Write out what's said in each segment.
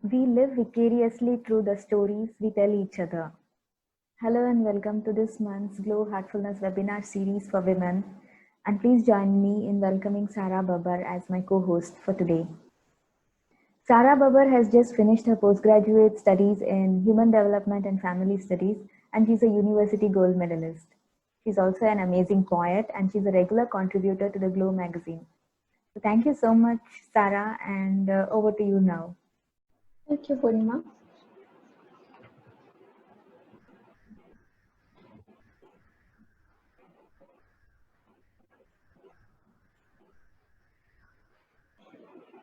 We live vicariously through the stories we tell each other. Hello and welcome to this month's GLOW Heartfulness Webinar Series for women. And please join me in welcoming Sara Babbar as my co-host for today. Sara Babbar has just finished her postgraduate studies in Human Development and Family Studies, and she's a university gold medalist. She's also an amazing poet, and she's a regular contributor to the GLOW magazine. So thank you so much, Sara, and over to you now. Thank you, Purnima.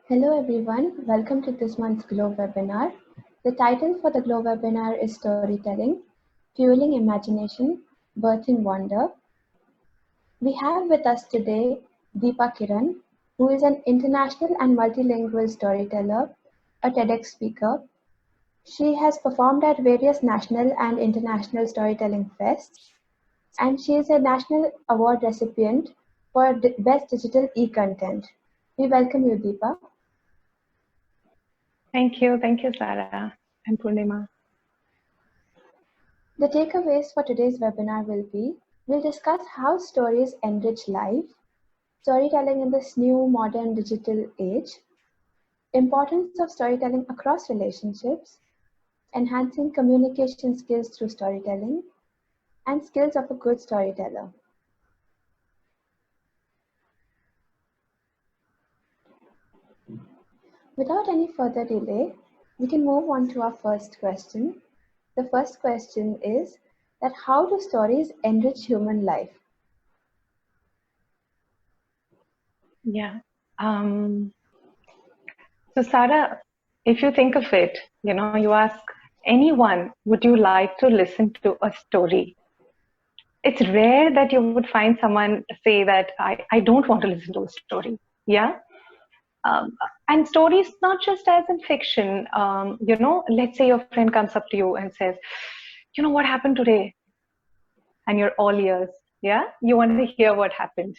Hello everyone, welcome to this month's GLOW webinar. The title for the GLOW webinar is Storytelling, Fueling Imagination, Birthing Wonder. We have with us today Deepa Kiran, who is an international and multilingual storyteller, a TEDx speaker. She has performed at various national and international storytelling fests, and she is a national award recipient for Best Digital E-Content. We welcome you, Deepa. Thank you, Sara and Purnima. The takeaways for today's webinar will be, we'll discuss how stories enrich life, storytelling in this new modern digital age, importance of storytelling across relationships, enhancing communication skills through storytelling, and skills of a good storyteller. Without any further delay, we can move on to our first question. The first question is that how do stories enrich human life? Yeah. So Sara, if you think of it, you ask anyone, would you like to listen to a story? It's rare that you would find someone say that I don't want to listen to a story. Yeah. And stories, not just as in fiction, let's say your friend comes up to you and says, what happened today? And you're all ears. Yeah. You want to hear what happened.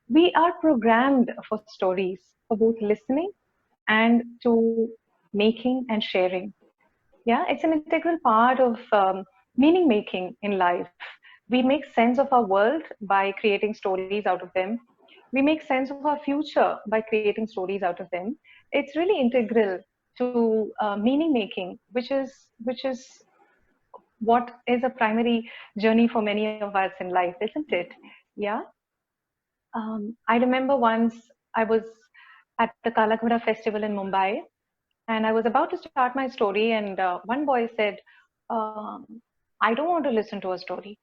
We are programmed for stories, for both listening and to making and sharing. Yeah, it's an integral part of meaning making in life. We make sense of our world by creating stories out of them. We make sense of our future by creating stories out of them. It's really integral to meaning making, which is what is a primary journey for many of us in life, isn't it? Yeah. I remember once I was at the Kalakvada festival in Mumbai, and I was about to start my story, and one boy said, I don't want to listen to a story.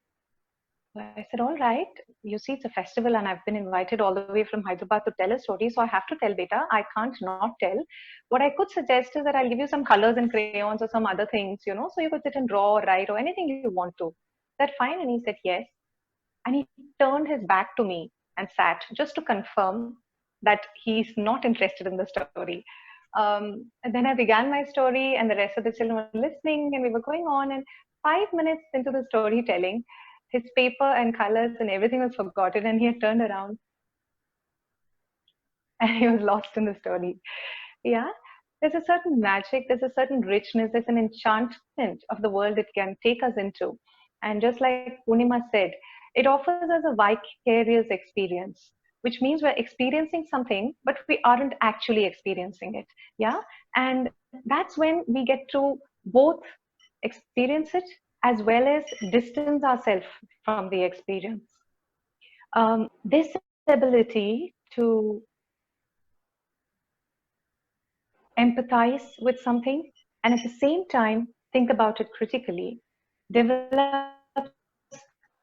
I said, all right, you see, it's a festival and I've been invited all the way from Hyderabad to tell a story, so I have to tell, beta. I can't not tell. What I could suggest is that I'll give you some colors and crayons or some other things, so you could sit and draw or write or anything you want to. That fine? And he said, yes. And he turned his back to me and sat just to confirm that he's not interested in the story. And then I began my story, and the rest of the children were listening, and we were going on. And 5 minutes into the storytelling, his paper and colors and everything was forgotten, and he had turned around and he was lost in the story. Yeah, there's a certain magic, there's a certain richness, there's an enchantment of the world it can take us into. And just like Purnima said, it offers us a vicarious experience, which means we're experiencing something, but we aren't actually experiencing it. Yeah. And that's when we get to both experience it as well as distance ourselves from the experience. This ability to empathize with something and at the same time think about it critically develops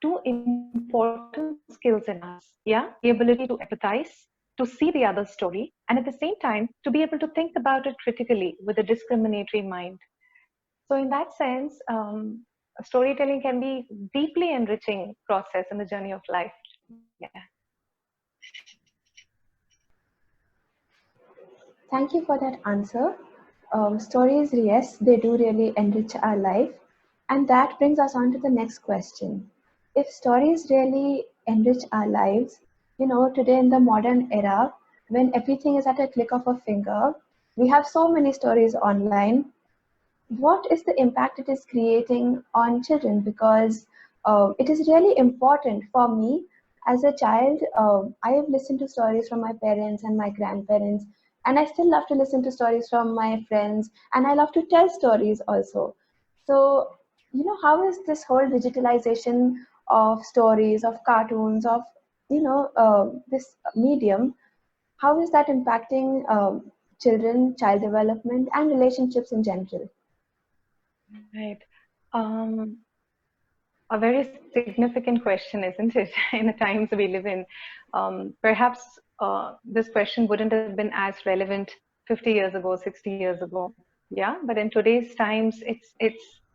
two important skills in us. Yeah, the ability to empathize, to see the other story, and at the same time to be able to think about it critically with a discriminatory mind. So in that sense, storytelling can be deeply enriching process in the journey of life. Yeah. Thank you for that answer. Stories, yes, they do really enrich our life. And that brings us on to the next question. If stories really enrich our lives, today in the modern era, when everything is at a click of a finger, We have so many stories online. What is the impact it is creating on children? Because it is really important for me as a child. I have listened to stories from my parents and my grandparents, and I still love to listen to stories from my friends, and I love to tell stories also. So, how is this whole digitalization of stories, of cartoons, of this medium, how is that impacting children, child development, and relationships in general? Right. Um, a very significant question, isn't it? In the times we live in, perhaps this question wouldn't have been as relevant 50 years ago, 60 years ago. Yeah, but in today's times, it's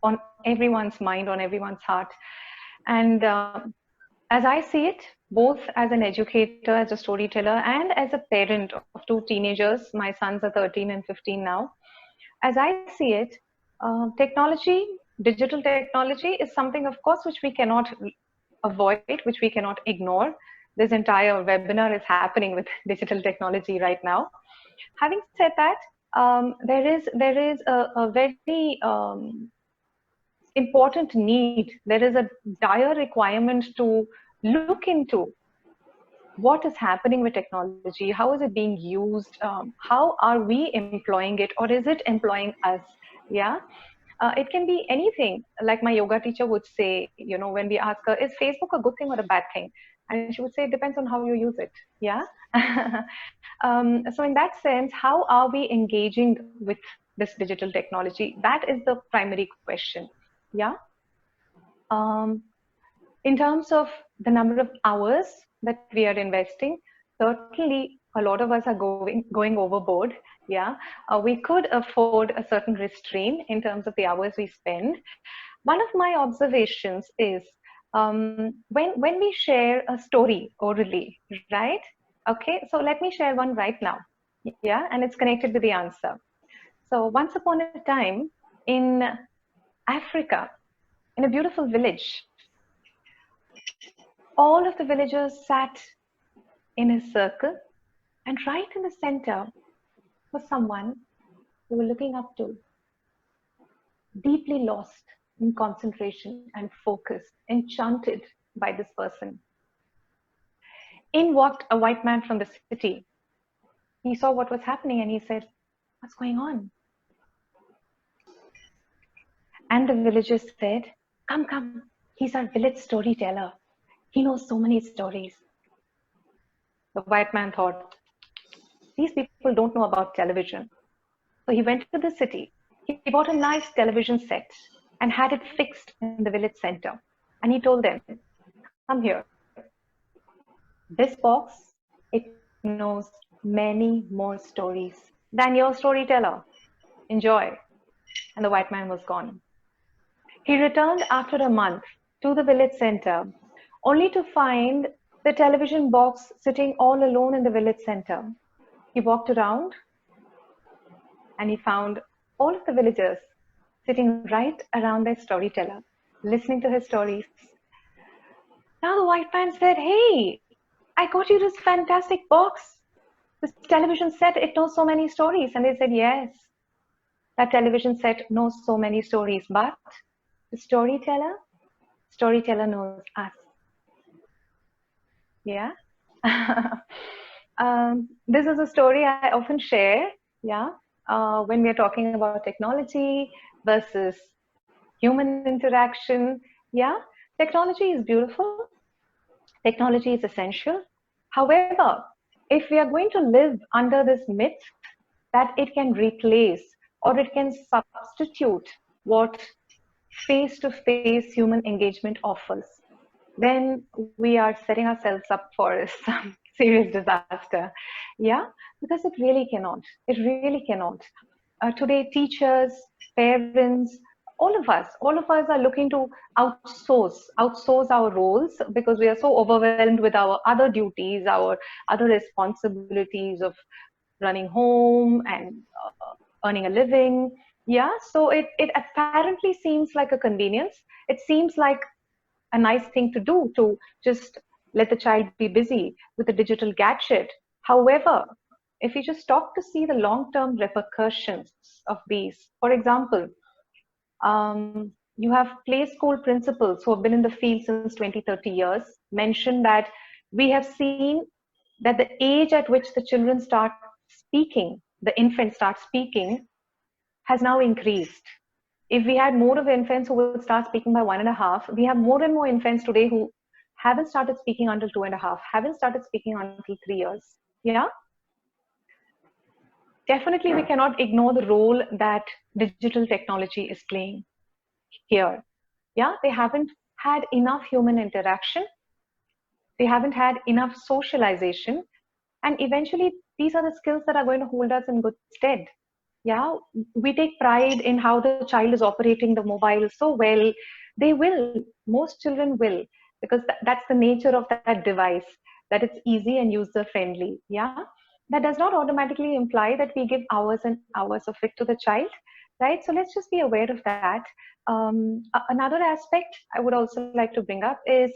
on everyone's mind, on everyone's heart. And as I see it, both as an educator, as a storyteller, and as a parent of two teenagers, my sons are 13 and 15 now. As I see it, technology, digital technology is something, of course, which we cannot avoid, which we cannot ignore. This entire webinar is happening with digital technology right now. Having said that, there is a very important need. There is a dire requirement to look into what is happening with technology, how is it being used, how are we employing it, or is it employing us? Yeah, it can be anything. Like my yoga teacher would say, when we ask her, is Facebook a good thing or a bad thing? And she would say, it depends on how you use it. Yeah. So in that sense, how are we engaging with this digital technology? That is the primary question. Yeah. Um, in terms of the number of hours that we are investing, certainly a lot of us are going overboard. Yeah, we could afford a certain restraint in terms of the hours we spend. One of my observations is, when we share a story orally, right? Okay, so let me share one right now. Yeah, and it's connected with the answer. So once upon a time in Africa, in a beautiful village, all of the villagers sat in a circle, and right in the center was someone they were looking up to, deeply lost in concentration and focus, enchanted by this person. In walked a white man from the city. He saw what was happening and he said, "What's going on?" And the villagers said, "Come, come, he's our village storyteller. He knows so many stories." The white man thought, these people don't know about television. So he went to the city. He bought a nice television set and had it fixed in the village center. And he told them, "Come here. This box, it knows many more stories than your storyteller. Enjoy." And the white man was gone. He returned after a month to the village center, only to find the television box sitting all alone in the village center. He walked around and he found all of the villagers sitting right around their storyteller, listening to his stories. Now the white man said, "Hey, I got you this fantastic box. This television set, it knows so many stories." And they said, "Yes, that television set knows so many stories, but the storyteller knows us." Yeah. This is a story I often share. Yeah. When we are talking about technology versus human interaction. Yeah. Technology is beautiful. Technology is essential. However, if we are going to live under this myth that it can replace or it can substitute what face-to-face human engagement offers, then we are setting ourselves up for some serious disaster. Yeah, because it really cannot. It really cannot. Today, teachers, parents, all of us are looking to outsource our roles because we are so overwhelmed with our other duties, our other responsibilities of running home and earning a living. Yeah, so it apparently seems like a convenience. It seems like a nice thing to do, to just let the child be busy with a digital gadget. However, if we just stop to see the long-term repercussions of these. For example, you have play school principals who have been in the field since 20, 30 years mention that we have seen that the age at which the children start speaking, the infants start speaking, has now increased. If we had more of infants who would start speaking by 1.5, we have more and more infants today who haven't started speaking until 2.5, haven't started speaking until 3 years. Yeah? Definitely, we cannot ignore the role that digital technology is playing here. Yeah, they haven't had enough human interaction, they haven't had enough socialization, and eventually these are the skills that are going to hold us in good stead. Yeah, we take pride in how the child is operating the mobile so well. They will, most children will, because that's the nature of that device, that it's easy and user friendly. Yeah, that does not automatically imply that we give hours and hours of it to the child, right? So let's just be aware of that. Another aspect I would also like to bring up is,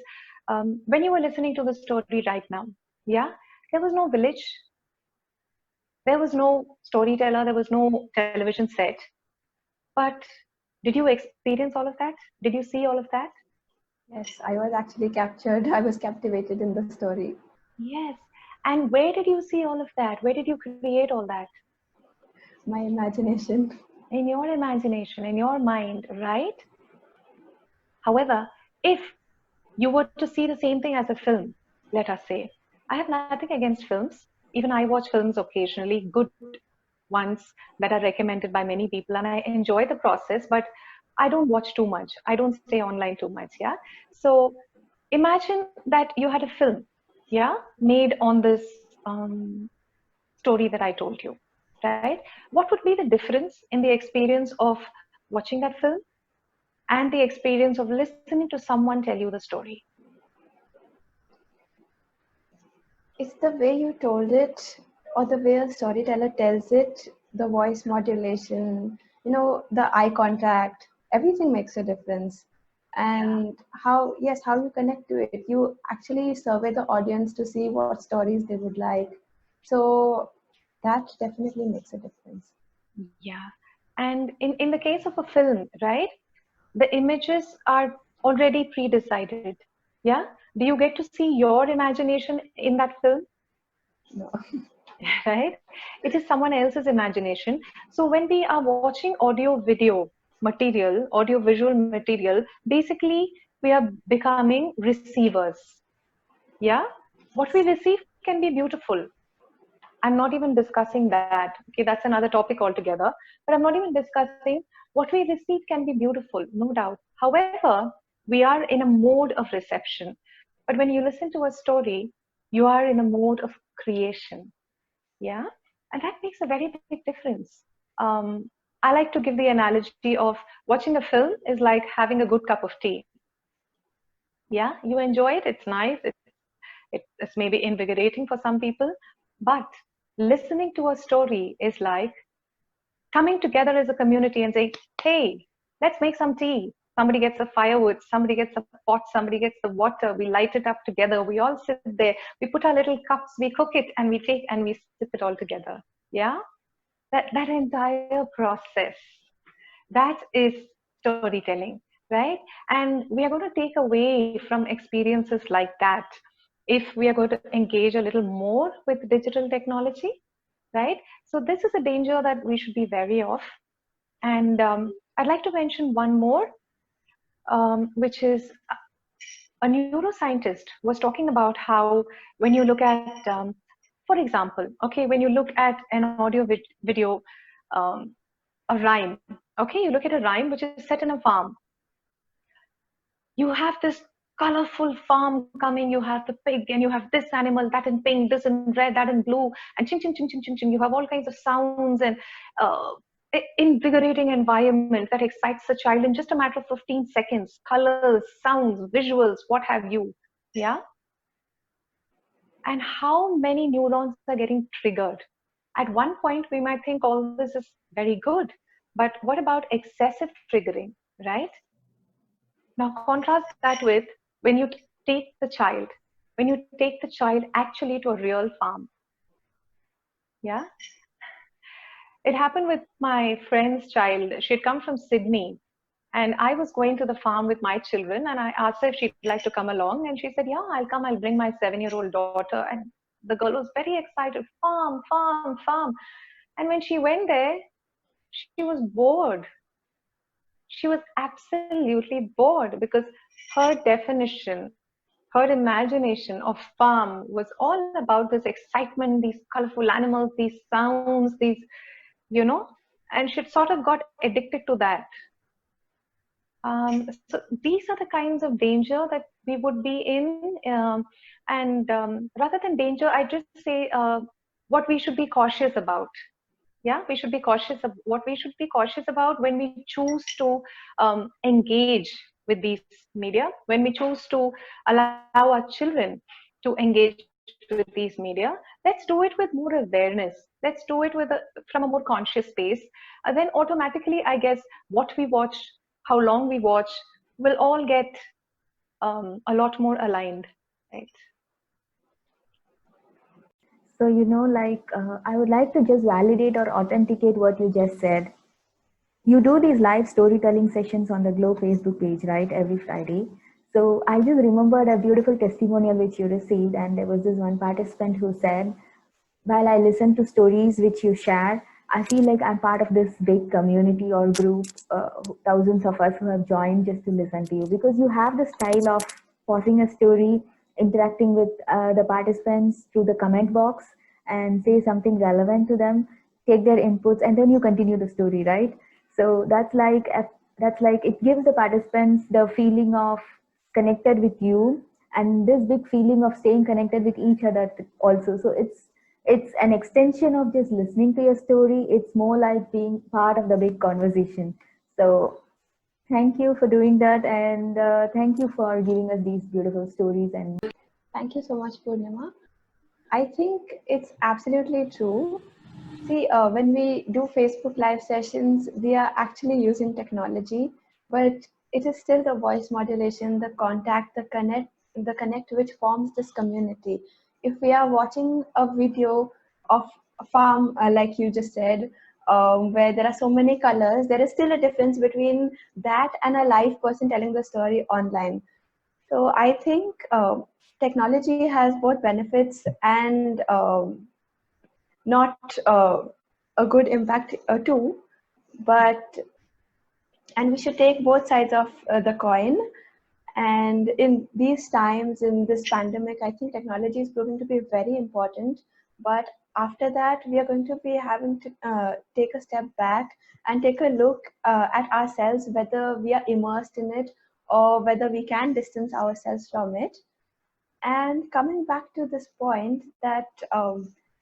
when you were listening to the story right now, yeah, there was no village, there was no storyteller, there was no television set. But did you experience all of that? Did you see all of that? Yes, I was actually captured. I was captivated in the story. Yes. And where did you see all of that? Where did you create all that? My imagination. In your imagination, in your mind, right? However, if you were to see the same thing as a film, let us say, I have nothing against films. Even I watch films occasionally, good ones that are recommended by many people, and I enjoy the process, but I don't watch too much. I don't stay online too much. Yeah. So imagine that you had a film, yeah, made on this story that I told you, right? What would be the difference in the experience of watching that film and the experience of listening to someone tell you the story? It's the way you told it, or the way a storyteller tells it, the voice modulation, the eye contact, everything makes a difference. Yeah. And how you connect to it. You actually survey the audience to see what stories they would like. So that definitely makes a difference. Yeah. And in the case of a film, right, the images are already pre-decided. Yeah. Do you get to see your imagination in that film? No. Right? It is someone else's imagination. So when we are watching audio video material, audio visual material, basically we are becoming receivers. Yeah. What we receive can be beautiful. I'm not even discussing that. Okay, that's another topic altogether. But I'm not even discussing what we receive can be beautiful, no doubt. However, we are in a mode of reception. But when you listen to a story, you are in a mode of creation. Yeah. And that makes a very big difference. I like to give the analogy of watching a film is like having a good cup of tea. Yeah. You enjoy it. It's nice. It's maybe invigorating for some people. But listening to a story is like coming together as a community and saying, hey, let's make some tea. Somebody gets the firewood, somebody gets the pot, somebody gets the water. We light it up together. We all sit there. We put our little cups, we cook it, and we take and we sip it all together. Yeah? That entire process, that is storytelling, right? And we are going to take away from experiences like that if we are going to engage a little more with digital technology, right? So this is a danger that we should be wary of. And I'd like to mention one more, which is a neuroscientist was talking about how when you look at, for example, okay, when you look at an audio video, um, a rhyme, okay, you look at a rhyme which is set in a farm. You have this colorful farm coming, you have the pig, and you have this animal, that in pink, this in red, that in blue, and ching, ching, ching, ching, ching, ching. You have all kinds of sounds and uh, invigorating environment that excites the child in just a matter of 15 seconds. Colors, sounds, visuals, what have you. Yeah. And how many neurons are getting triggered? At one point, we might think all this is very good, but what about excessive triggering, right? Now, contrast that with when you take the child, when you take the child actually to a real farm. Yeah. It happened with my friend's child. She had come from Sydney, and I was going to the farm with my children, and I asked her if she'd like to come along, and she said, "Yeah, I'll come. I'll bring my 7-year-old daughter." And the girl was very excited. Farm, farm, farm. And when she went there, she was bored. She was absolutely bored because her definition, her imagination of farm was all about this excitement, these colorful animals, these sounds, these, you know, and she sort of got addicted to that. So these are the kinds of danger that we would be in. And rather than danger, I just say what we should be cautious about. Yeah, we should be cautious of what we should be cautious about when we choose to engage with these media, when we choose to allow our children to engage with these media. Let's do it with more awareness. Let's do it from a more conscious space. Then automatically, I guess, what we watch, how long we watch, will all get a lot more aligned, right? So, I would like to just validate or authenticate what you just said. You do these live storytelling sessions on the Glow Facebook page, right? Every Friday. So I just remembered a beautiful testimonial which you received, and there was this one participant who said, while I listen to stories which you share, I feel like I'm part of this big community or group, thousands of us who have joined just to listen to you, because you have the style of pausing a story, interacting with the participants through the comment box, and say something relevant to them, take their inputs, and then you continue the story, right? So that's like it gives the participants the feeling of connected with you, and this big feeling of staying connected with each other also. So it's an extension of just listening to your story. It's more like being part of the big conversation. So thank you for doing that, and thank you for giving us these beautiful stories. And Thank you so much, Purnima. I think it's absolutely true. See, when we do Facebook live sessions, we are actually using technology, but it is still the voice modulation, the contact, the connect which forms this community. If we are watching a video of a farm, like you just said, where there are so many colors, there is still a difference between that and a live person telling the story online. So I think technology has both benefits and not a good impact too, but and we should take both sides of the coin. And in these times, in this pandemic, I think technology is proving to be very important. But after that, we are going to be having to take a step back and take a look at ourselves, whether we are immersed in it or whether we can distance ourselves from it. And coming back to this point that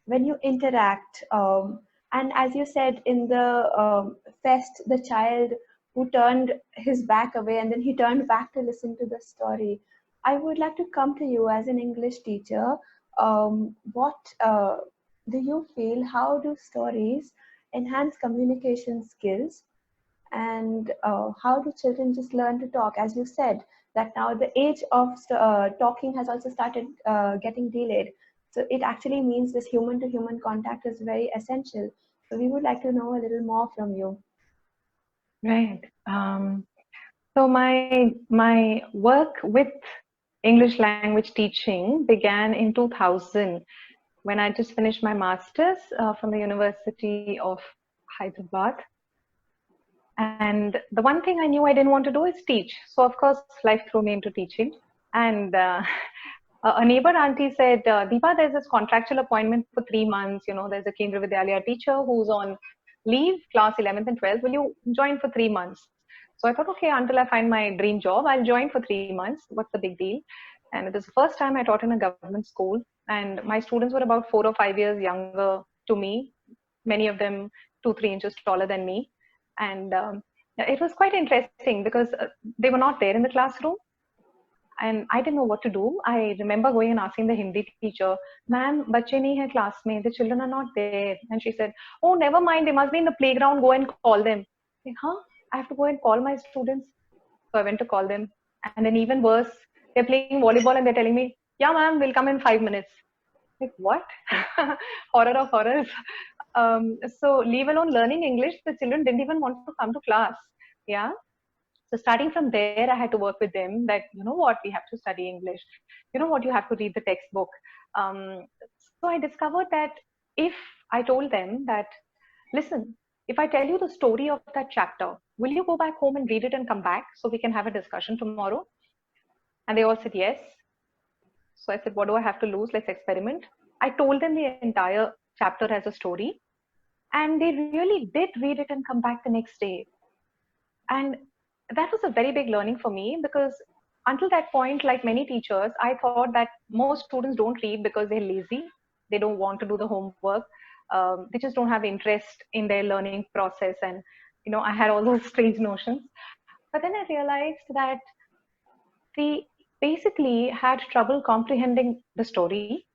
when you interact, and as you said in the fest, the child who turned his back away and then he turned back to listen to the story. I would like to come to you as an English teacher. What do you feel? How do stories enhance communication skills? And how do children just learn to talk? As you said, that now the age of talking has also started getting delayed, so it actually means this human to human contact is very essential. So we would like to know a little more from you. Right. So my work with English language teaching began in 2000 when I just finished my master's from the University of Hyderabad. And the one thing I knew I didn't want to do is teach. So of course, life threw me into teaching. And a neighbor auntie said, Deepa, there's this contractual appointment for 3 months. You know, there's a Kendra Vidyalaya teacher who's on leave, class 11th and 12th. Will you join for 3 months? So I thought, okay, until I find my dream job, I'll join for 3 months. What's the big deal? And it was the first time I taught in a government school. And my students were about 4 or 5 years younger to me, many of them 2, 3 inches taller than me. And it was quite interesting because they were not there in the classroom and I didn't know what to do. I remember going and asking the Hindi teacher, "Ma'am, bache nahi hai class mein, the children are not there." And she said, "Oh, never mind, they must be in the playground, go and call them." Like, huh? I have to go and call my students. So I went to call them. And then even worse, they're playing volleyball and they're telling me, "Yeah, ma'am, we'll come in 5 minutes." Like, what? Horror of horrors. So leave alone learning English, the children didn't even want to come to class. Yeah. So starting from there, I had to work with them that, you know what, we have to study English. You know what, you have to read the textbook. So I discovered that if I told them that, listen, if I tell you the story of that chapter, will you go back home and read it and come back so we can have a discussion tomorrow? And they all said yes. So I said, what do I have to lose? Let's experiment. I told them the entire chapter as a story, and they really did read it and come back the next day. And that was a very big learning for me, because until that point, like many teachers, I thought that most students don't read because they're lazy. They don't want to do the homework. They just don't have interest in their learning process. And, I had all those strange notions. But then I realized that they basically had trouble comprehending the story.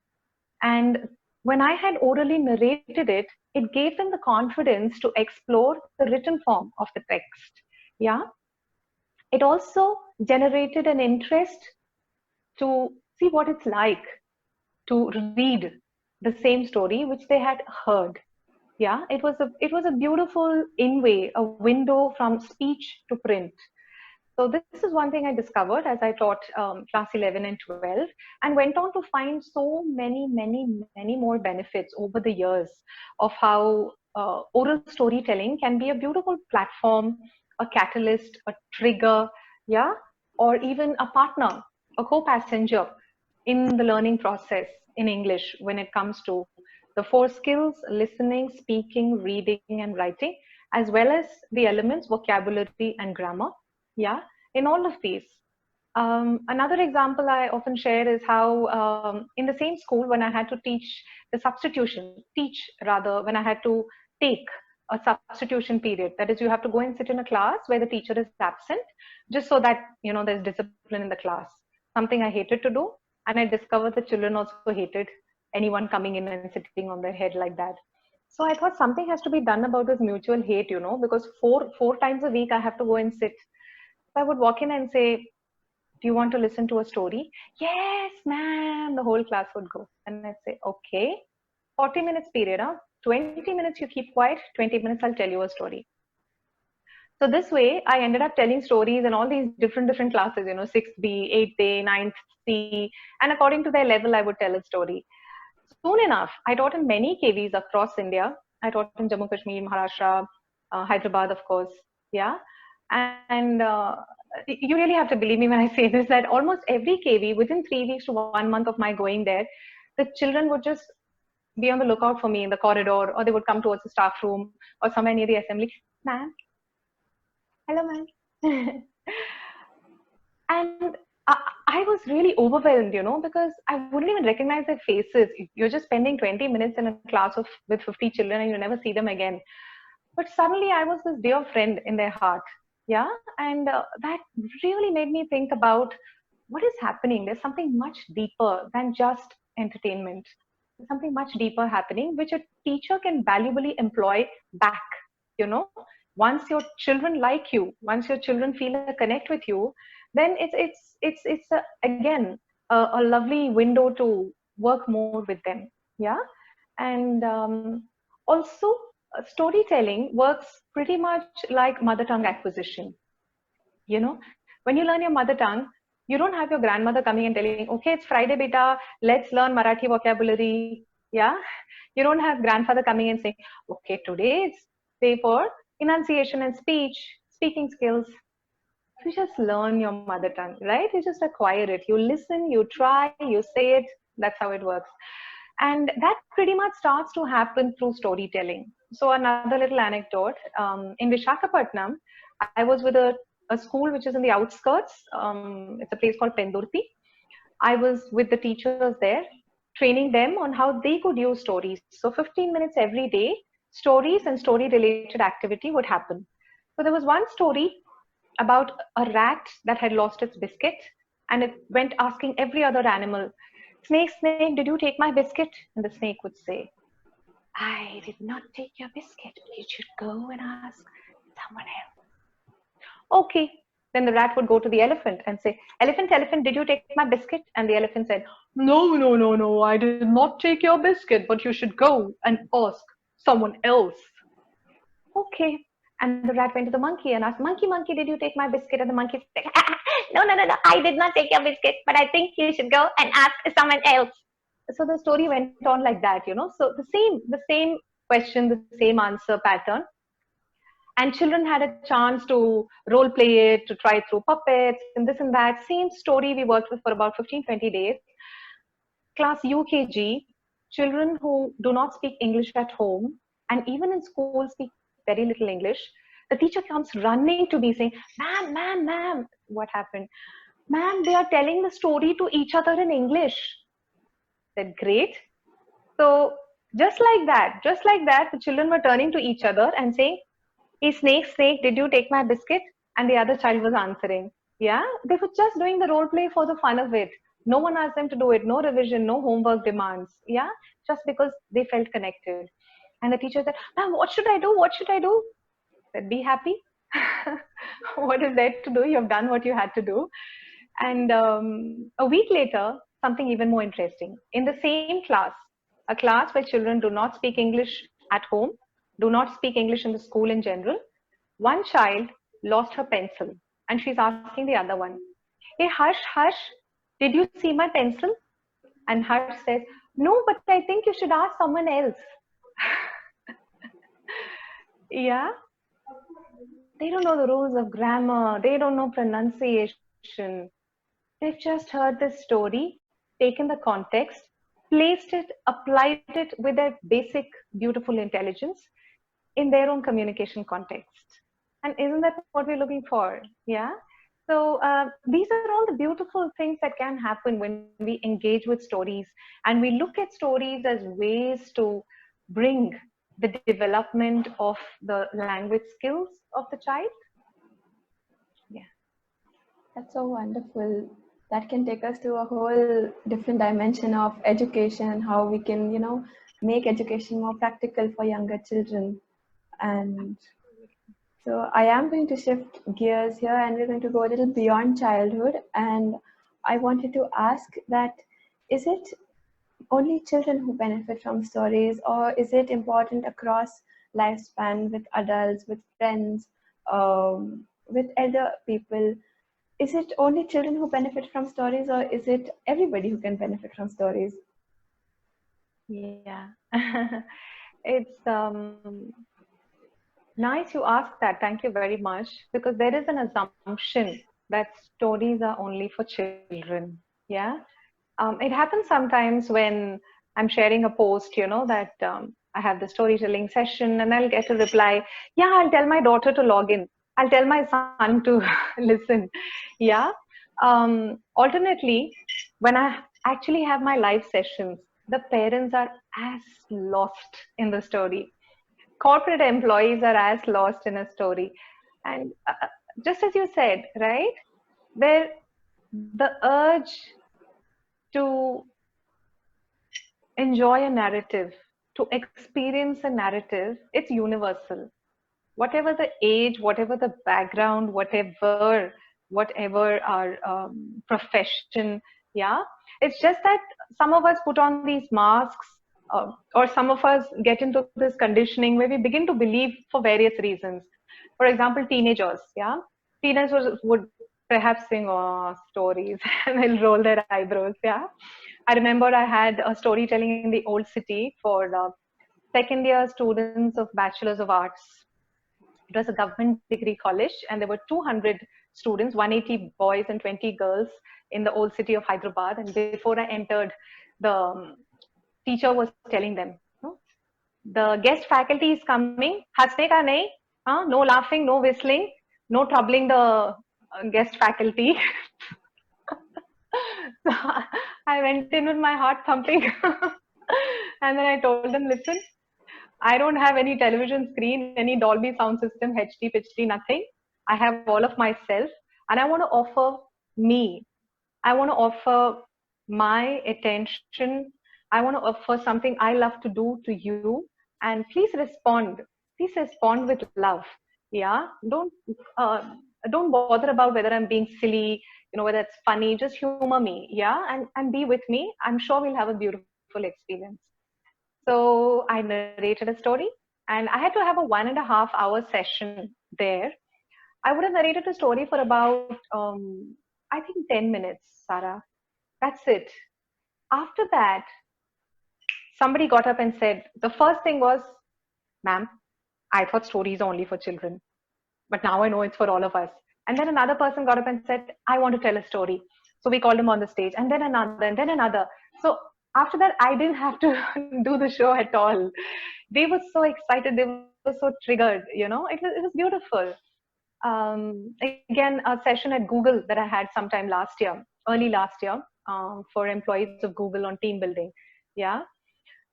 And when I had orally narrated it, it gave them the confidence to explore the written form of the text. Yeah. It also generated an interest to see what it's like to read the same story which they had heard. Yeah, it was a beautiful in-way, a window from speech to print. So this is one thing I discovered as I taught class 11 and 12, and went on to find so many, many, many more benefits over the years of how oral storytelling can be a beautiful platform, a catalyst, a trigger, yeah, or even a partner, a co-passenger in the learning process in English when it comes to the four skills: listening, speaking, reading, and writing, as well as the elements vocabulary and grammar. Yeah, in all of these. Another example I often share is how in the same school, when I had to teach rather, when I had to take a substitution period. That is, you have to go and sit in a class where the teacher is absent, just so that, there's discipline in the class. Something I hated to do. And I discovered the children also hated anyone coming in and sitting on their head like that. So I thought something has to be done about this mutual hate, because four times a week I have to go and sit. So I would walk in and say, do you want to listen to a story? Yes, ma'am. The whole class would go. And I'd say, okay, 40 minutes period, huh? 20 minutes you keep quiet, 20 minutes I'll tell you a story. So this way, I ended up telling stories in all these different classes, 6th B, 8th A, 9th C, and according to their level, I would tell a story. Soon enough, I taught in many KVs across India. I taught in Jammu Kashmir, Maharashtra, Hyderabad, of course. Yeah. And you really have to believe me when I say this, that almost every KV, within 3 weeks to 1 month of my going there, the children would just be on the lookout for me in the corridor, or they would come towards the staff room or somewhere near the assembly. Ma'am, hello, ma'am. And I was really overwhelmed, because I wouldn't even recognize their faces. You're just spending 20 minutes in a class with 50 children and you never see them again. But suddenly I was this dear friend in their heart. Yeah. And that really made me think about what is happening. There's something much deeper than just entertainment. There's something much deeper happening, which a teacher can valuably employ back, you know. Once your children like you, once your children feel a connect with you, then again a lovely window to work more with them. Yeah. And also storytelling works pretty much like mother tongue acquisition. When you learn your mother tongue, you don't have your grandmother coming and telling, okay, it's Friday, beta, let's learn Marathi vocabulary. Yeah. You don't have grandfather coming and saying, okay, today it's day for enunciation and speaking skills. You just learn your mother tongue, right? You just acquire it. You listen, you try, you say it. That's how it works. And that pretty much starts to happen through storytelling. So another little anecdote, in Visakhapatnam, I was with a school which is in the outskirts. It's a place called Pendurti. I was with the teachers there, training them on how they could use stories. So 15 minutes every day, stories and story related activity would happen. So there was one story about a rat that had lost its biscuit, and it went asking every other animal, snake, snake, did you take my biscuit? And the snake would say, I did not take your biscuit, but you should go and ask someone else. Okay. Then the rat would go to the elephant and say, "Elephant, elephant, did you take my biscuit?" And the elephant said, "No, no, no, no, I did not take your biscuit, but you should go and ask someone else." Okay. And the rat went to the monkey and asked, "Monkey, monkey, did you take my biscuit?" And the monkey said, "No, no, no, no, I did not take your biscuit, but I think you should go and ask someone else." So the story went on like that, you know. So the same question, the same answer pattern. And children had a chance to role play it, to try through puppets and this and that. Same story we worked with for about 15, 20 days. Class UKG, children who do not speak English at home and even in school speak very little English. The teacher comes running to me saying, "Ma'am, ma'am, ma'am," what happened? "Ma'am, they are telling the story to each other in English." I said, "Great." So just like that, the children were turning to each other and saying, "Hey, snake, snake, did you take my biscuit?" And the other child was answering. Yeah, they were just doing the role play for the fun of it. No one asked them to do it, no revision, no homework demands. Yeah, just because they felt connected. And the teacher said, "Ma'am, what should I do? What should I do?" I said, "Be happy." What is there to do? You have done what you had to do. And a week later, something even more interesting. In the same class, a class where children do not speak English at home, do not speak English in the school in general, one child lost her pencil and she's asking the other one, "Hey, Harsh, Harsh, did you see my pencil?" And Harsh says, "No, but I think you should ask someone else." Yeah, they don't know the rules of grammar, they don't know pronunciation. They've just heard this story, taken the context, placed it, applied it with their basic, beautiful intelligence in their own communication context. And isn't that what we're looking for? Yeah. So these are all the beautiful things that can happen when we engage with stories and we look at stories as ways to bring the development of the language skills of the child. Yeah. That's so wonderful. That can take us to a whole different dimension of education and how we can, make education more practical for younger children. And so I am going to shift gears here and we're going to go a little beyond childhood. And I wanted to ask that, is it only children who benefit from stories, or is it important across lifespan with adults, with friends, with elder people? Is it only children who benefit from stories, or is it everybody who can benefit from stories? Yeah. It's nice you asked that. Thank you very much. Because there is an assumption that stories are only for children. Yeah. It happens sometimes when I'm sharing a post, that I have the storytelling session and I'll get a reply. "Yeah, I'll tell my daughter to log in. I'll tell my son to listen." Yeah. Alternately, when I actually have my live sessions, the parents are as lost in the story. Corporate employees are as lost in a story. And just as you said, right? There, the urge to enjoy a narrative, to experience a narrative, it's universal. Whatever the age, whatever the background, whatever our profession, yeah. It's just that some of us put on these masks, or some of us get into this conditioning where we begin to believe for various reasons. For example, teenagers, yeah. Teenagers would perhaps sing, "Oh, stories," and they'll roll their eyebrows, yeah. I remember I had a storytelling in the old city for second year students of Bachelors of Arts. It was a government degree college, and there were 200 students, 180 boys and 20 girls in the old city of Hyderabad. And before I entered, the teacher was telling them, "The guest faculty is coming. Hasne ka nahi? No laughing, no whistling, no troubling the guest faculty." So I went in with my heart thumping. And then I told them, "Listen, I don't have any television screen, any Dolby sound system, HD, PHD, nothing. I have all of myself, and I want to offer me. I want to offer my attention. I want to offer something I love to do to you, and please respond. Please respond with love. Yeah, don't. don't bother about whether I'm being silly, whether it's funny, just humor me, yeah, and be with me. I'm sure we'll have a beautiful experience. So I narrated a story, and I had to have a 1.5 hour session there. I would have narrated a story for about, I think, 10 minutes, Sara. That's it. After that, somebody got up and said, the first thing was, ma'am, I thought stories are only for children, but now I know it's for all of us. And then another person got up and said, I want to tell a story. So we called him on the stage, and then another, and then another. So after that, I didn't have to do the show at all. They were so excited, they were so triggered, it was beautiful. Again, a session at Google that I had sometime last year, early last year, for employees of Google on team building. Yeah.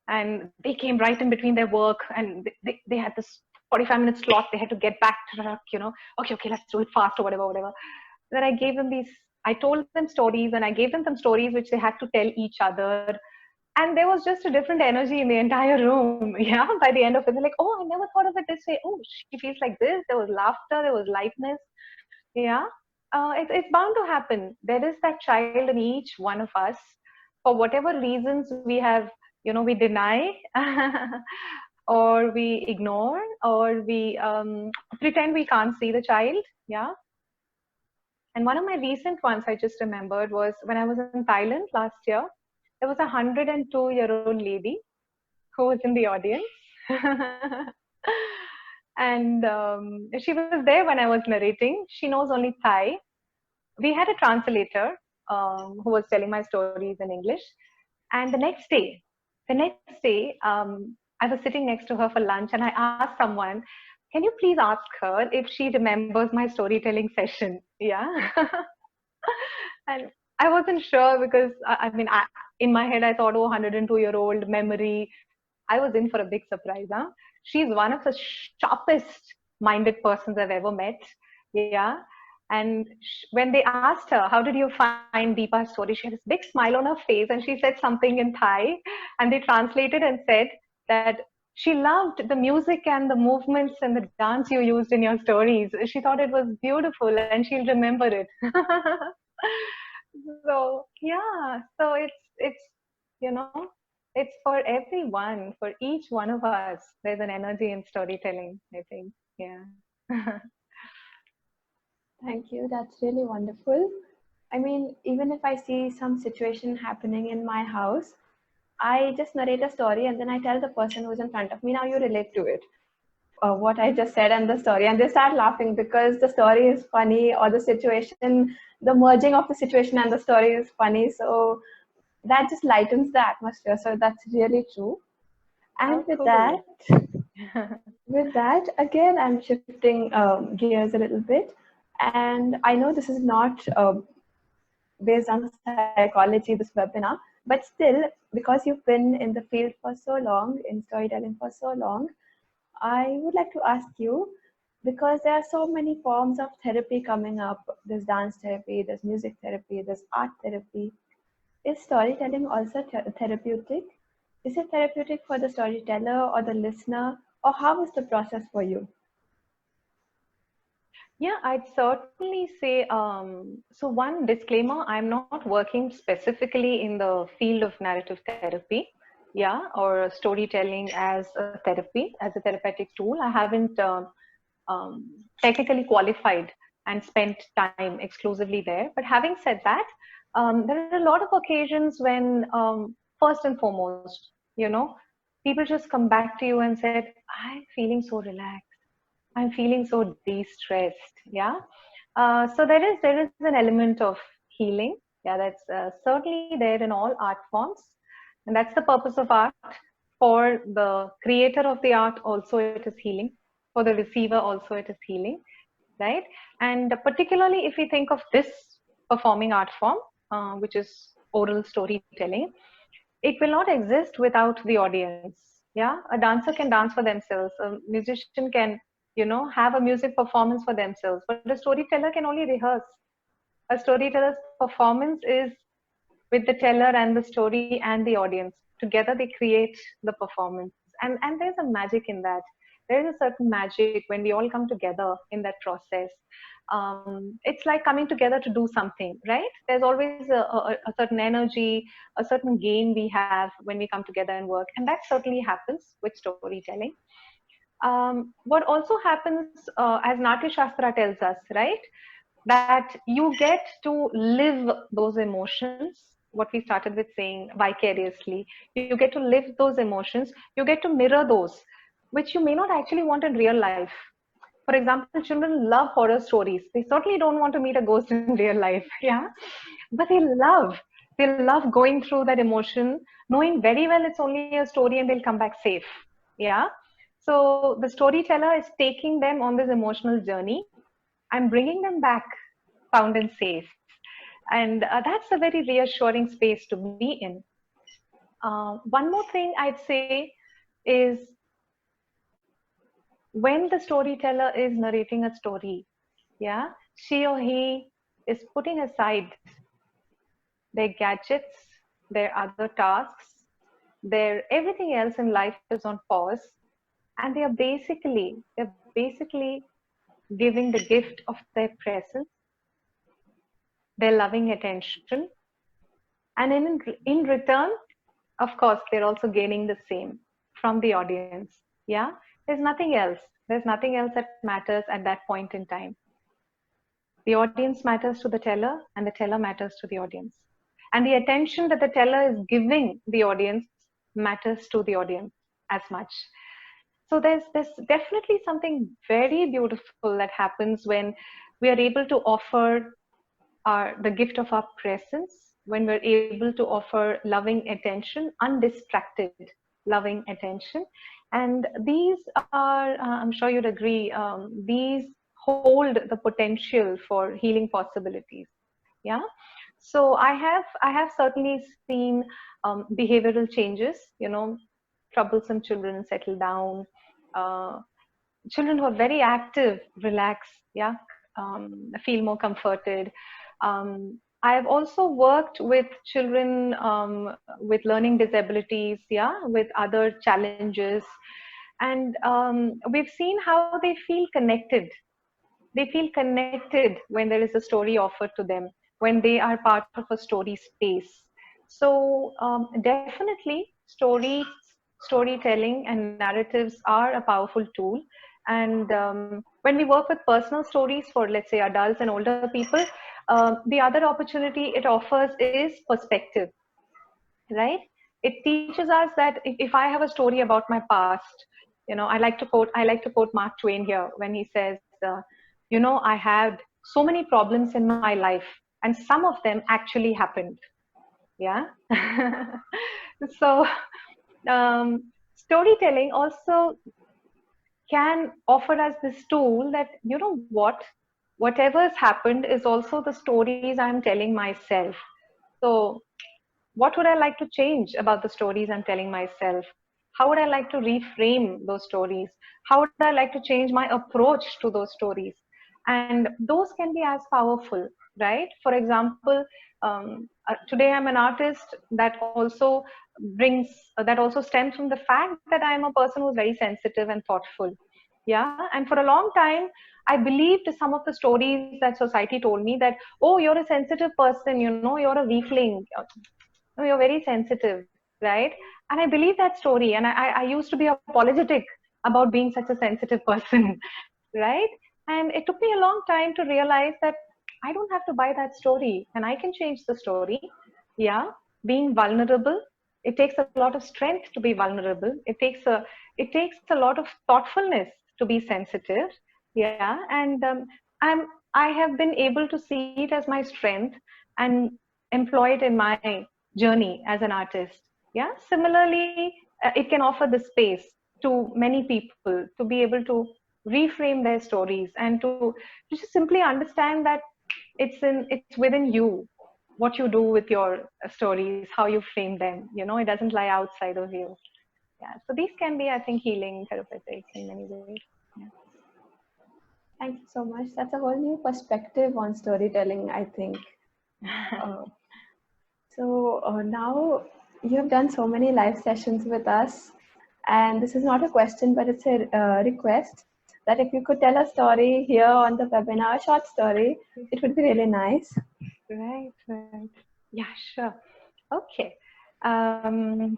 And they came right in between their work, and they had this 45-minute slot. They had to get back to work, okay, let's do it fast or whatever. Then I gave them I told them stories, and I gave them some stories which they had to tell each other. And there was just a different energy in the entire room. Yeah. By the end of it, they're like, oh, I never thought of it this way. Oh, she feels like this. There was laughter, there was lightness. Yeah. It's bound to happen. There is that child in each one of us. For whatever reasons we have, we deny, or we ignore, or we pretend we can't see the child. Yeah. And one of my recent ones I just remembered was when I was in Thailand last year. There was a 102-year-old lady who was in the audience. And she was there when I was narrating. She knows only Thai. We had a translator who was telling my stories in English. And the next day, I was sitting next to her for lunch, and I asked someone, can you please ask her if she remembers my storytelling session? Yeah. And I wasn't sure because, in my head, I thought, oh, 102-year-old memory. I was in for a big surprise. Huh? She's one of the sharpest minded persons I've ever met. Yeah. And when they asked her, how did you find Deepa's story? She had this big smile on her face, and she said something in Thai. And they translated and said that she loved the music and the movements and the dance you used in your stories. She thought it was beautiful, and she'll remember it. So yeah, so it's you know it's for everyone, for each one of us. There's an energy in storytelling, I think. Yeah. Thank you. That's really wonderful. I mean, even if I see some situation happening in my house, I just narrate a story and then I tell the person who's in front of me, now you relate to it. What I just said and the story, and they start laughing because the story is funny, or the situation, the merging of the situation and the story is funny. So that just lightens the atmosphere. So that's really true. And How cool. with that, again, I'm shifting gears a little bit, and I know this is not based on psychology, this webinar, but still, because you've been in the field for so long, in storytelling for so long, I would like to ask you, because there are so many forms of therapy coming up. There's dance therapy, there's music therapy, there's art therapy. Is storytelling also therapeutic? Is it therapeutic for the storyteller or the listener, or how is the process for you? Yeah, I'd certainly say, so one disclaimer, I'm not working specifically in the field of narrative therapy, yeah, or storytelling as a therapy, as a therapeutic tool. I haven't technically qualified and spent time exclusively there. But having said that, there are a lot of occasions when, first and foremost, people just come back to you and said, I'm feeling so relaxed. I'm feeling so de-stressed. Yeah. So there is an element of healing. Yeah, that's certainly there in all art forms, and that's the purpose of art. For the creator of the art, also it is healing. For the receiver, also it is healing, right? And particularly if we think of this performing art form, which is oral storytelling, it will not exist without the audience. Yeah, a dancer can dance for themselves, a musician can have a music performance for themselves, but a storyteller can only rehearse. A storyteller's performance is with the teller and the story and the audience together. They create the performance, and there's a magic in that. There is a certain magic when we all come together in that process. It's like coming together to do something, right? There's always a certain energy, a certain gain we have when we come together and work, and that certainly happens with storytelling. What also happens, as Natya Shastra tells us, right, that you get to live those emotions, what we started with saying vicariously. You get to live those emotions, you get to mirror those, which you may not actually want in real life. For example, children love horror stories. They certainly don't want to meet a ghost in real life, yeah, but they love going through that emotion, knowing very well it's only a story and they'll come back safe, yeah. So the storyteller is taking them on this emotional journey and bringing them back found and safe. And that's a very reassuring space to be in. One more thing I'd say is when the storyteller is narrating a story, yeah, she or he is putting aside their gadgets, their other tasks, their everything else in life is on pause, and they're basically giving the gift of their presence, their loving attention, and in return, of course, they're also gaining the same from the audience. Yeah, there's nothing else that matters at that point in time. The audience matters to the teller, and the teller matters to the audience. And the attention that the teller is giving the audience matters to the audience as much. So there's definitely something very beautiful that happens when we are able to offer the gift of our presence, when we're able to offer loving attention, undistracted loving attention. And these are, I'm sure you'd agree, these hold the potential for healing possibilities. Yeah. So I have certainly seen behavioral changes, troublesome children settle down, uh, children who are very active relax, yeah, feel more comforted. I've also worked with children with learning disabilities, yeah, with other challenges, and we've seen how they feel connected when there is a story offered to them, when they are part of a story space. So definitely storytelling and narratives are a powerful tool. And when we work with personal stories for, let's say, adults and older people, the other opportunity it offers is perspective, right? It teaches us that if I have a story about my past, I like to quote Mark Twain here when he says, I had so many problems in my life, and some of them actually happened. Yeah. So storytelling also can offer us this tool that, whatever has happened is also the stories I'm telling myself. So what would I like to change about the stories I'm telling myself? How would I like to reframe those stories? How would I like to change my approach to those stories? And those can be as powerful, right? For example, today I'm an artist. That also stems from the fact that I'm a person who's very sensitive and thoughtful. Yeah, and for a long time, I believed some of the stories that society told me that, oh, you're a sensitive person, you're a weakling, no, you're very sensitive, right? And I believe that story. And I used to be apologetic about being such a sensitive person, right? And it took me a long time to realize that I don't have to buy that story and I can change the story. Yeah. Being vulnerable, it takes a lot of strength to be vulnerable. It takes a lot of thoughtfulness to be sensitive. Yeah. And I have been able to see it as my strength and employ it in my journey as an artist. Yeah. Similarly, it can offer the space to many people to be able to reframe their stories and to just simply understand that it's within you what you do with your stories, how you frame them. It doesn't lie outside of you. Yeah. So these can be, I think, healing therapeutic in many ways. Yeah. Thank you so much. That's a whole new perspective on storytelling, I think. Uh, so now you have done so many live sessions with us, And this is not a question, but it's a request that if you could tell a story here on the webinar, a short story, it would be really nice. Right. Yeah, sure. Okay. Um,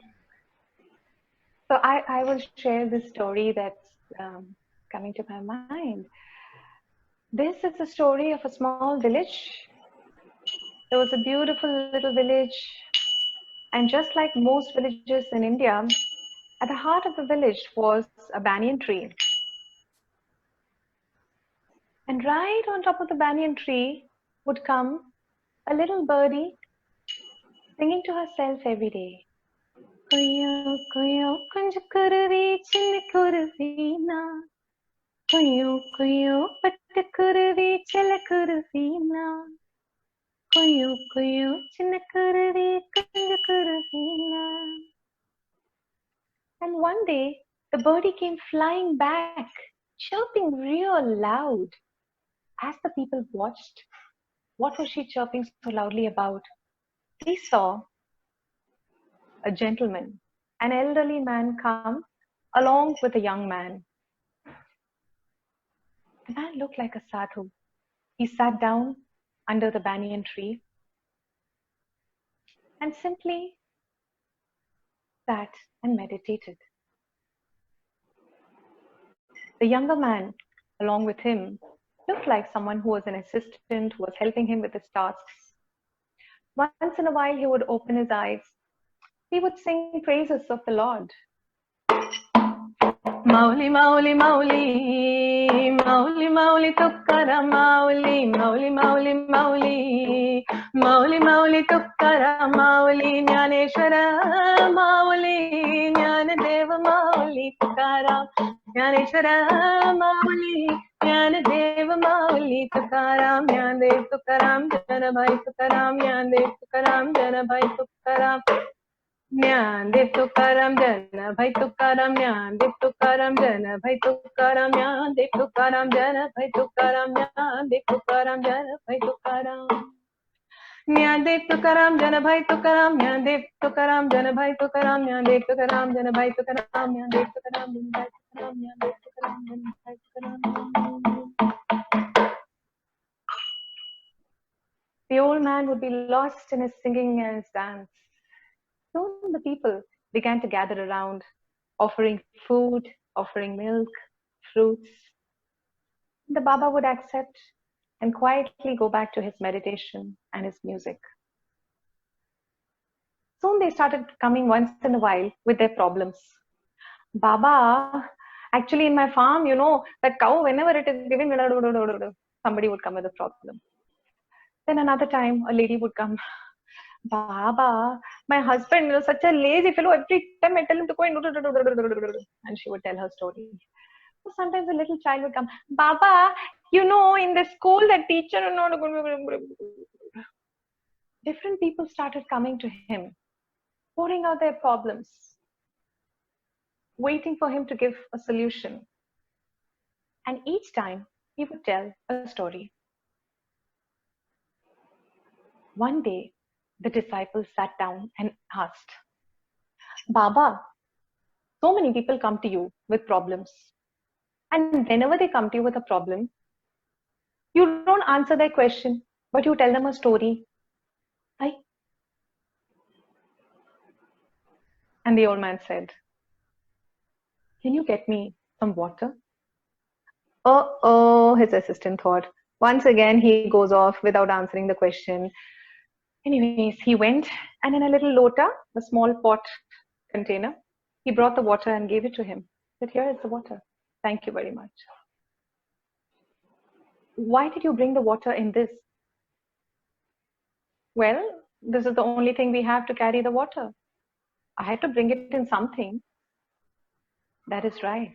so I will share this story that's coming to my mind. This is a story of a small village. There was a beautiful little village, and just like most villages in India, at the heart of the village was a banyan tree. And right on top of the banyan tree would come a little birdie singing to herself every day. Kuyo, kuyo, kunja kuruvi, chinna kuruvina. Kuyo, kuyo, patta kuruvi, chilla kuruvina. Kuyo, kuyo, chinna kuruvi, kunja kuruvina. And one day, the birdie came flying back, chirping real loud. As the people watched, what was she chirping so loudly about? They saw a gentleman, an elderly man come along with a young man. The man looked like a sadhu. He sat down under the banyan tree and simply sat and meditated. The younger man, along with him, looked like someone who was an assistant who was helping him with his tasks. Once in a while, he would open his eyes. He would sing praises of the Lord. Mauli, Mauli, Mauli, Mauli, Mauli, Tukkara, Mauli, Mauli, Mauli, Mauli, Mauli, Mauli, Tukkara, Mauli, Jnaneshwara, Mauli, Jnanadeva, Mauli, Tukkara, Jnaneshwara, Mauli, Jnanadeva, Mauli, Tukaram, Jnanedev, Tukaram, Janabhai, Tukaram, Jnanedev, Tukaram, Janabhai, Tukaram. Jnanedev Tukaram Jana Bhai Tukaram Jnanedev Tukaram Jana Bhai Tukaram Jnanedev Tukaram Jana Bhai Tukaram Jnanedev Tukaram Jana Bhai Tukaram Jnanedev Tukaram Jana Bhai Tukaram Jnanedev Tukaram Jana Bhai Tukaram Jnanedev Tukaram Jana Bhai Tukaram Jnanedev Tukaram Jana Bhai Tukaram Jnanedev Tukaram Jana Bhai Tukaram. The old man would be lost in his singing and his dance. Soon the people began to gather around, offering food, offering milk, fruits. The Baba would accept and quietly go back to his meditation and his music. Soon they started coming once in a while with their problems. Baba, actually in my farm, that cow, whenever it is giving, somebody would come with a problem. Then another time, a lady would come. Baba, my husband is such a lazy fellow. Every time I tell him to go and she would tell her story. So sometimes a little child would come, Baba, in the school, that teacher, different people started coming to him, pouring out their problems, waiting for him to give a solution. And each time he would tell a story. One day, the disciples sat down and asked, Baba, so many people come to you with problems. And whenever they come to you with a problem, you don't answer their question, but you tell them a story. Why? And the old man said, can you get me some water? Oh, his assistant thought. Once again, he goes off without answering the question. Anyways, he went and in a little lota, a small pot container, he brought the water and gave it to him. He said, here is the water. Thank you very much. Why did you bring the water in this? Well, this is the only thing we have to carry the water. I had to bring it in something. That is right.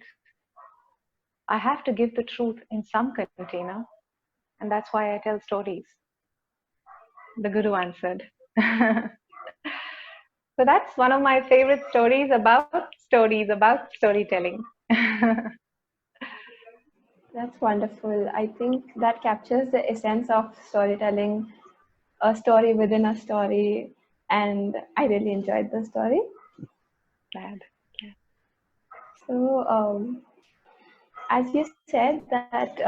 I have to give the truth in some container, and that's why I tell stories. The Guru answered. So that's one of my favorite stories about storytelling. That's wonderful. I think that captures the essence of storytelling, a story within a story, and I really enjoyed the story. Glad. Yeah. So, as you said, that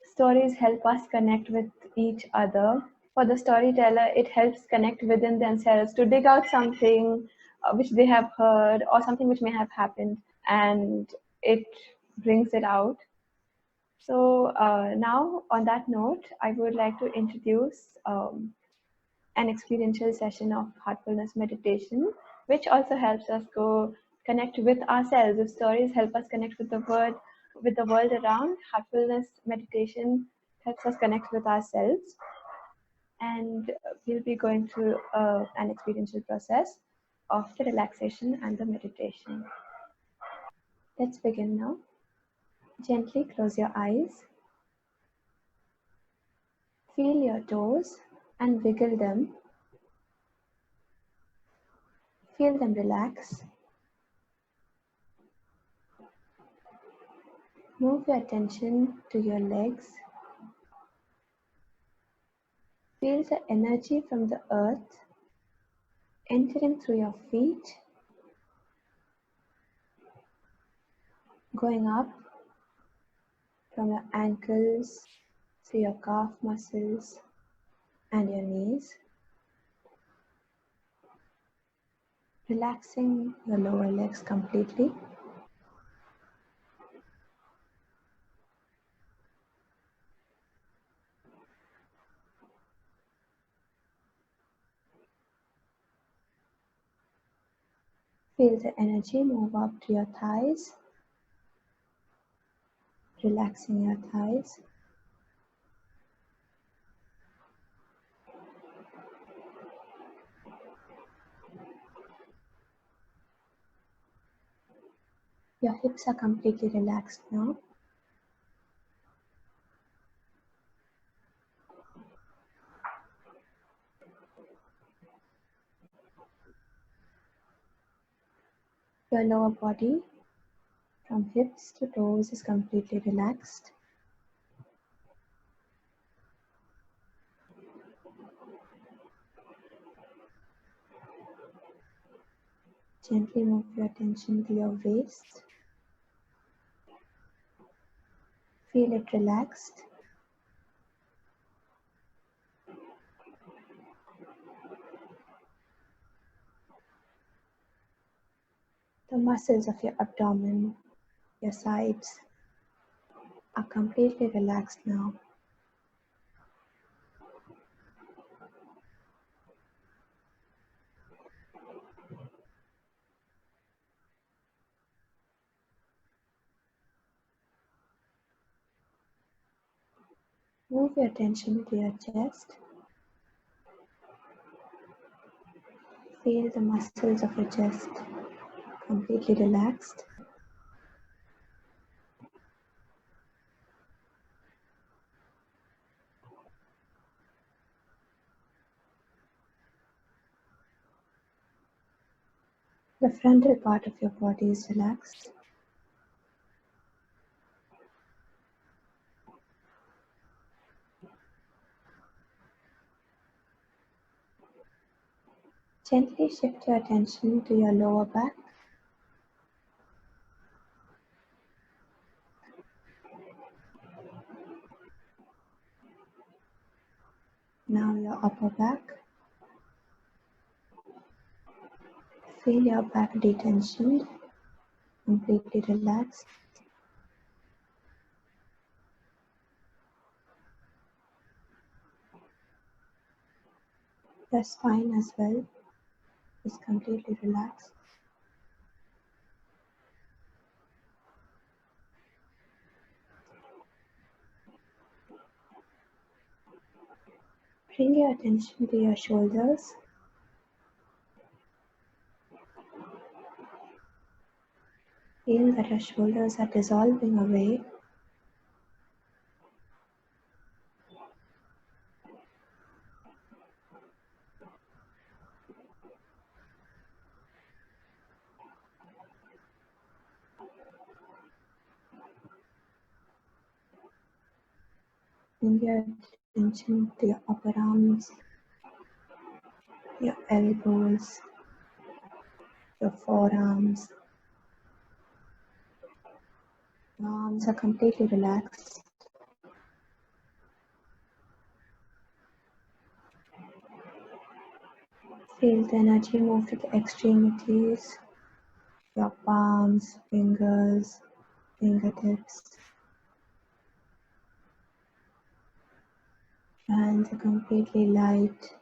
stories help us connect with each other. For the storyteller, it helps connect within themselves to dig out something which they have heard or something which may have happened, and it brings it out. So now, on that note, I would like to introduce an experiential session of heartfulness meditation, which also helps us go connect with ourselves. If stories help us connect with the world around, heartfulness meditation helps us connect with ourselves. And we'll be going through an experiential process of the relaxation and the meditation. Let's begin now. Gently close your eyes. Feel your toes and wiggle them. Feel them relax. Move your attention to your legs. Feel the energy from the earth entering through your feet, going up from your ankles to your calf muscles and your knees, relaxing your lower legs completely. Feel the energy move up to your thighs, relaxing your thighs. Your hips are completely relaxed now. Your lower body from hips to toes is completely relaxed. Gently move your attention to your waist. Feel it relaxed. The muscles of your abdomen, your sides are completely relaxed now. Move your attention to your chest. Feel the muscles of your chest completely relaxed. The frontal part of your body is relaxed. Gently shift your attention to your lower back. Now your upper back. Feel your back detensioned, completely relaxed. Your spine as well is completely relaxed. Bring your attention to your shoulders. Feel that your shoulders are dissolving away. Bring your attention to your upper arms, your elbows, your forearms, Your arms are completely relaxed. Feel the energy move to the extremities, your palms, fingers, fingertips. Your hands are completely light,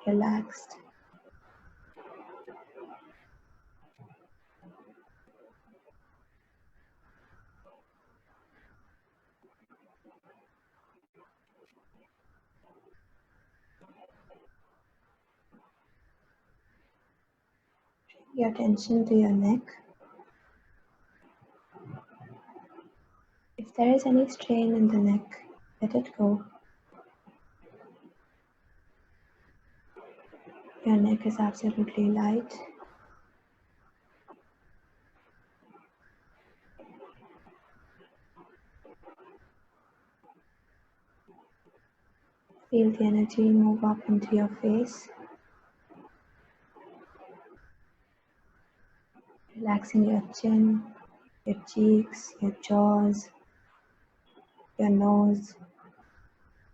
relaxed. Bring your attention to your neck. If there is any strain in the neck, let it go. Your neck is absolutely light. Feel the energy move up into your face, relaxing your chin, your cheeks, your jaws, your nose,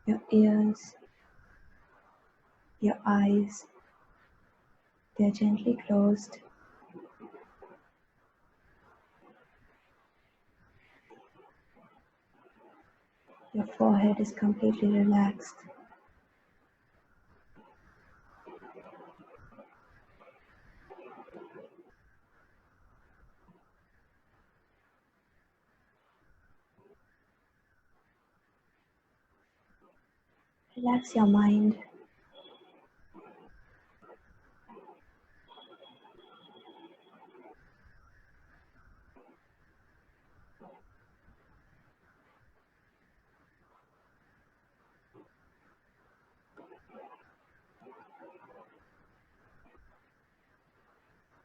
your ears, your eyes. They are gently closed. Your forehead is completely relaxed. Relax your mind.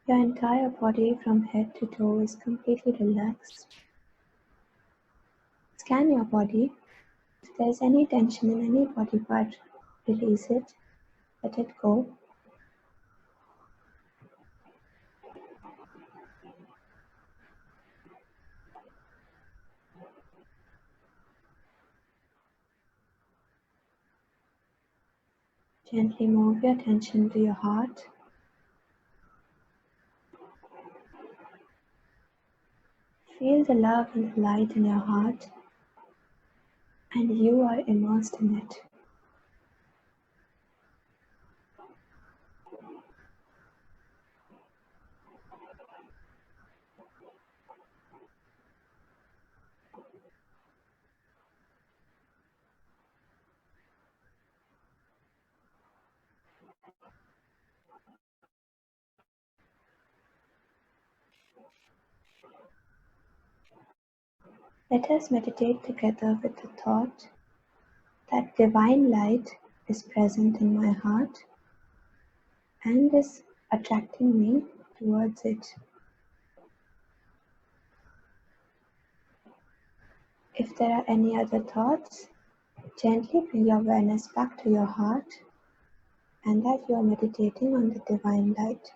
Your entire body from head to toe is completely relaxed. Scan your body. If there is any tension in any body part, release it. Let it go. Gently move your attention to your heart. Feel the love and the light in your heart, and you are immersed in it. Let us meditate together with the thought that divine light is present in my heart and is attracting me towards it. If there are any other thoughts, gently bring your awareness back to your heart and that you are meditating on the divine light.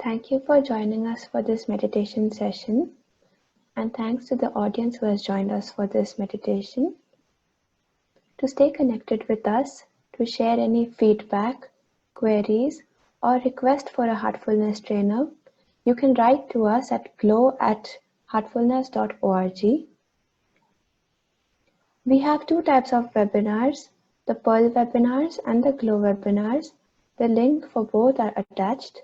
Thank you for joining us for this meditation session, and thanks to the audience who has joined us for this meditation. To stay connected with us, to share any feedback, queries, or request for a Heartfulness trainer, you can write to us at glow@heartfulness.org. We have two types of webinars, the Pearl webinars and the Glow webinars. The link for both are attached.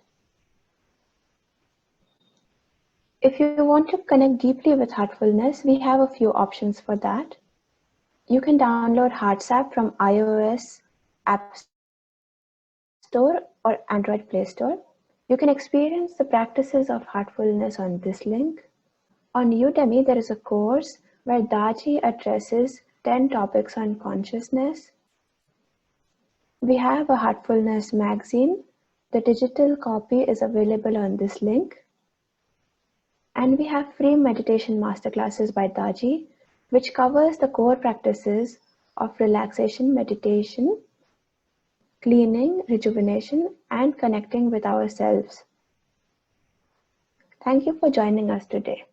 If you want to connect deeply with Heartfulness, we have a few options for that. You can download Hearts app from iOS App Store or Android Play Store. You can experience the practices of Heartfulness on this link. On Udemy, there is a course where Daji addresses 10 topics on consciousness. We have a Heartfulness magazine. The digital copy is available on this link. And we have free meditation masterclasses by Daji, which covers the core practices of relaxation, meditation, cleaning, rejuvenation, and connecting with ourselves. Thank you for joining us today.